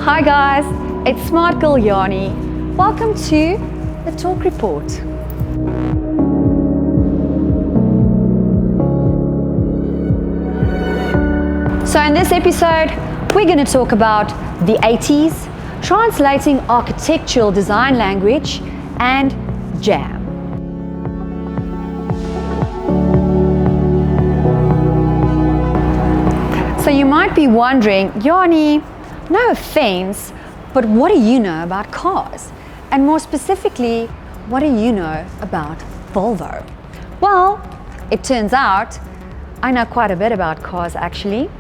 Hi guys, it's Smart Girl Jeani. Welcome to the Talk Report. So in this episode, we're going to talk about the 80s, translating architectural design language, and jam. So you might be wondering, Jeani, no offense, but what do you know about cars? And more specifically, what do you know about Volvo? Well, it turns out I know quite a bit about cars actually.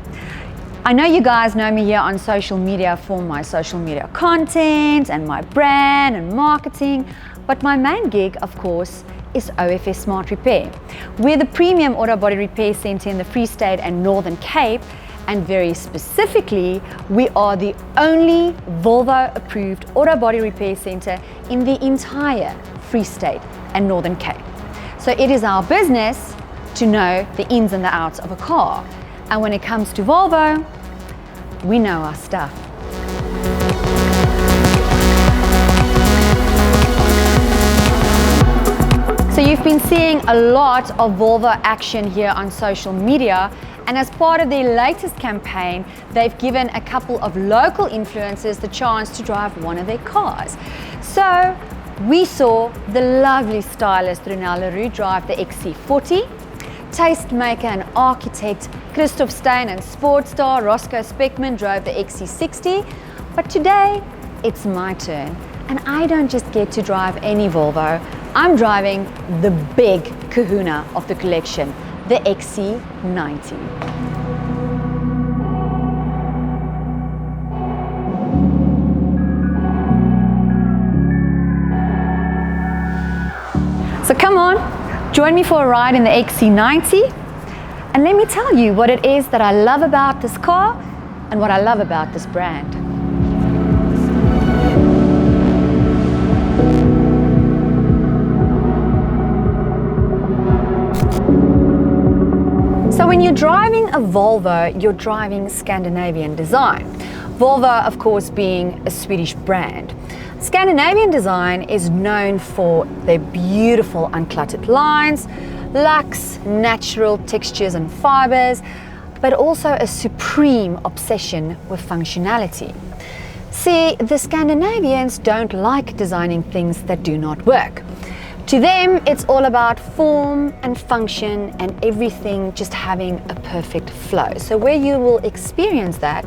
I know you guys know me here on social media for my social media content and my brand and marketing, but my main gig, of course, is OFS Smart Repair. We're the premium auto body repair center in the Free State and Northern Cape, and very specifically, we are the only Volvo approved auto body repair center in the entire Free State and Northern Cape. So it is our business to know the ins and the outs of a car. And when it comes to Volvo, we know our stuff. So you've been seeing a lot of Volvo action here on social media, and as part of their latest campaign, they've given a couple of local influencers the chance to drive one of their cars. So we saw the lovely stylist Ronelle Leroux drive the XC40, tastemaker and architect Christoph Stein and sports star Roscoe Speckman drove the XC60, but today it's my turn, and I don't just get to drive any Volvo. I'm driving the big kahuna of the collection, the XC90. So come on, join me for a ride in the XC90, and let me tell you what it is that I love about this car and what I love about this brand. So when you're driving a Volvo, you're driving Scandinavian design. Volvo, of course, being a Swedish brand. Scandinavian design is known for their beautiful uncluttered lines, luxe, natural textures and fibers, but also a supreme obsession with functionality. See, the Scandinavians don't like designing things that do not work. To them, it's all about form and function and everything just having a perfect flow. So where you will experience that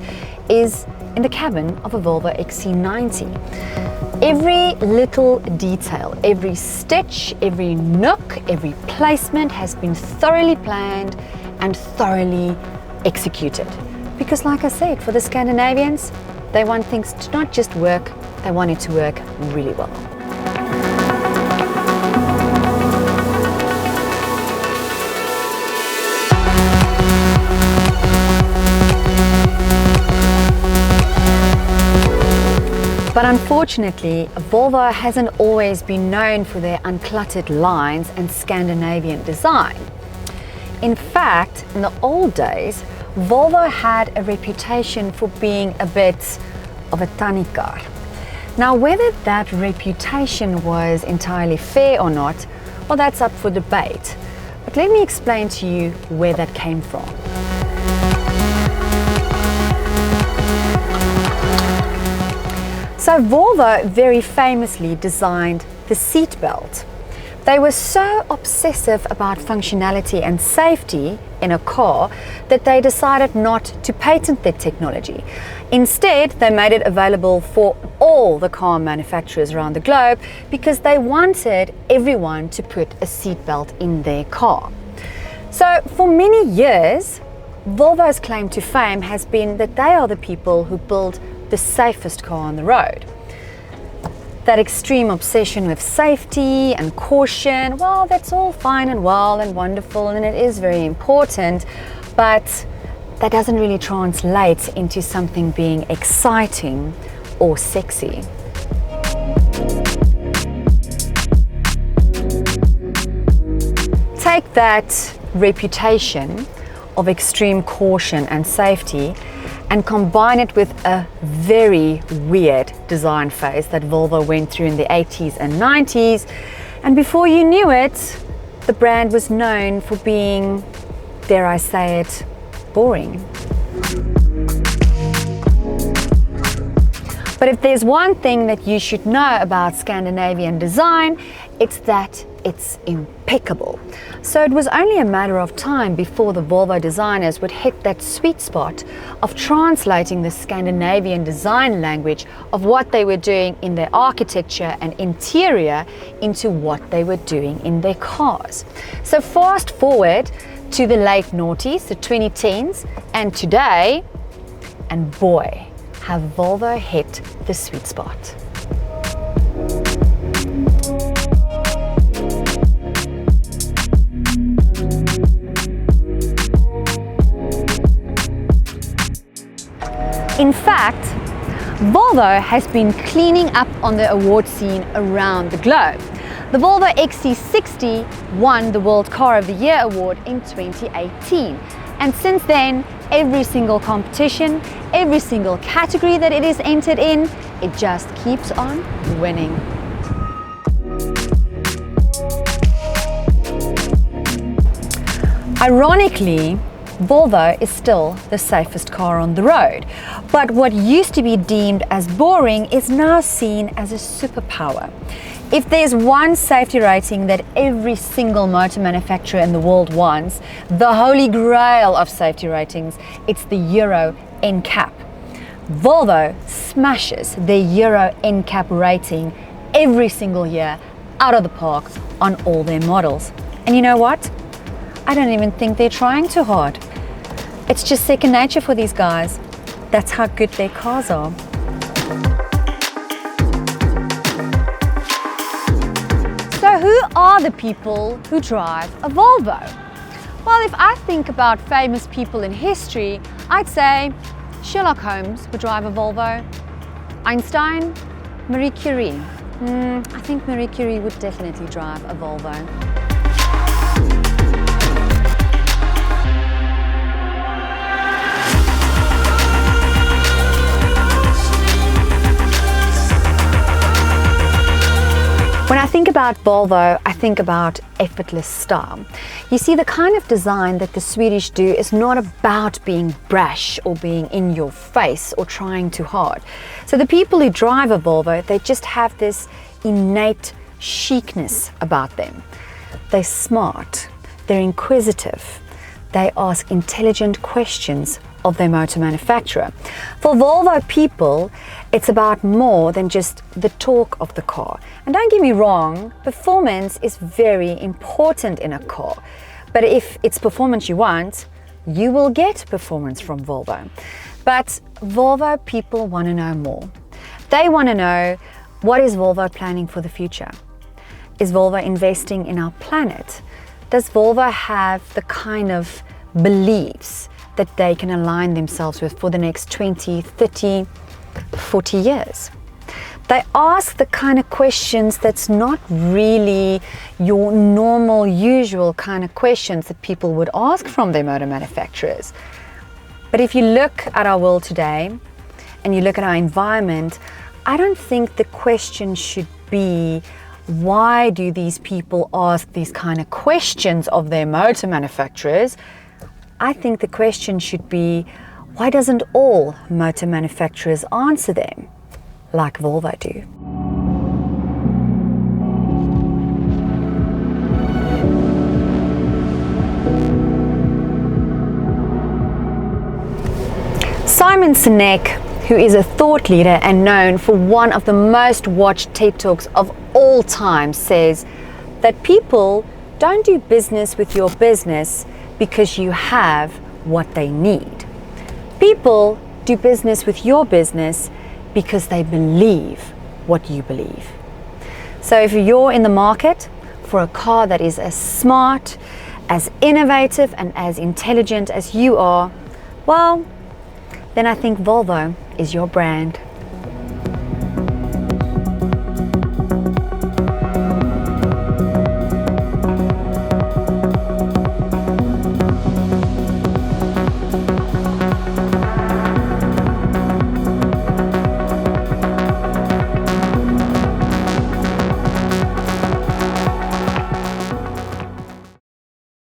is in the cabin of a Volvo XC90. Every little detail, every stitch, every nook, every placement has been thoroughly planned and thoroughly executed. Because like I said, for the Scandinavians, they want things to not just work, they want it to work really well. But unfortunately, Volvo hasn't always been known for their uncluttered lines and Scandinavian design. In fact, in the old days, Volvo had a reputation for being a bit of a tannie car. Now, whether that reputation was entirely fair or not, well, that's up for debate. But let me explain to you where that came from. So Volvo very famously designed the seat belt. They were so obsessive about functionality and safety in a car that they decided not to patent their technology. Instead, they made it available for all the car manufacturers around the globe because they wanted everyone to put a seat belt in their car. So for many years, Volvo's claim to fame has been that they are the people who build the safest car on the road. That extreme obsession with safety and caution, well, that's all fine and well and wonderful, and it is very important, but that doesn't really translate into something being exciting or sexy. Take that reputation of extreme caution and safety and combine it with a very weird design phase that Volvo went through in the 80s and 90s. And before you knew it, the brand was known for being, dare I say it, boring. But if there's one thing that you should know about Scandinavian design, it's that it's impeccable. So it was only a matter of time before the Volvo designers would hit that sweet spot of translating the Scandinavian design language of what they were doing in their architecture and interior into what they were doing in their cars. So fast forward to the late noughties, the 2010s, and today, and boy, have Volvo hit the sweet spot. In fact, Volvo has been cleaning up on the award scene around the globe. The Volvo XC60 won the World Car of the Year award in 2018. And since then, every single competition, every single category that it is entered in, it just keeps on winning. Ironically, Volvo is still the safest car on the road, but what used to be deemed as boring is now seen as a superpower. If there's one safety rating that every single motor manufacturer in the world wants, the holy grail of safety ratings, it's the Euro NCAP. Volvo smashes the Euro NCAP rating every single year out of the park on all their models. And you know what? I don't even think they're trying too hard. It's just second nature for these guys. That's how good their cars are. So who are the people who drive a Volvo? Well, if I think about famous people in history, I'd say Sherlock Holmes would drive a Volvo. Einstein, Marie Curie. I think Marie Curie would definitely drive a Volvo. When I think about Volvo, I think about effortless style. You see, the kind of design that the Swedish do is not about being brash or being in your face or trying too hard. So the people who drive a Volvo, they just have this innate chicness about them. They're smart, they're inquisitive, they ask intelligent questions of their motor manufacturer. For Volvo people, it's about more than just the talk of the car. And don't get me wrong, performance is very important in a car. But if it's performance you want, you will get performance from Volvo. But Volvo people want to know more. They want to know, what is Volvo planning for the future? Is Volvo investing in our planet? Does Volvo have the kind of beliefs that they can align themselves with for the next 20, 30, 40 years? They ask the kind of questions that's not really your normal, usual kind of questions that people would ask from their motor manufacturers. But if you look at our world today and you look at our environment, I don't think the question should be, why do these people ask these kind of questions of their motor manufacturers? I think the question should be, why doesn't all motor manufacturers answer them like Volvo do? Sinek, who is a thought leader and known for one of the most watched TED Talks of all time, says that people don't do business with your business because you have what they need. People do business with your business because they believe what you believe. So if you're in the market for a car that is as smart, as innovative and as intelligent as you are, well, then I think Volvo is your brand.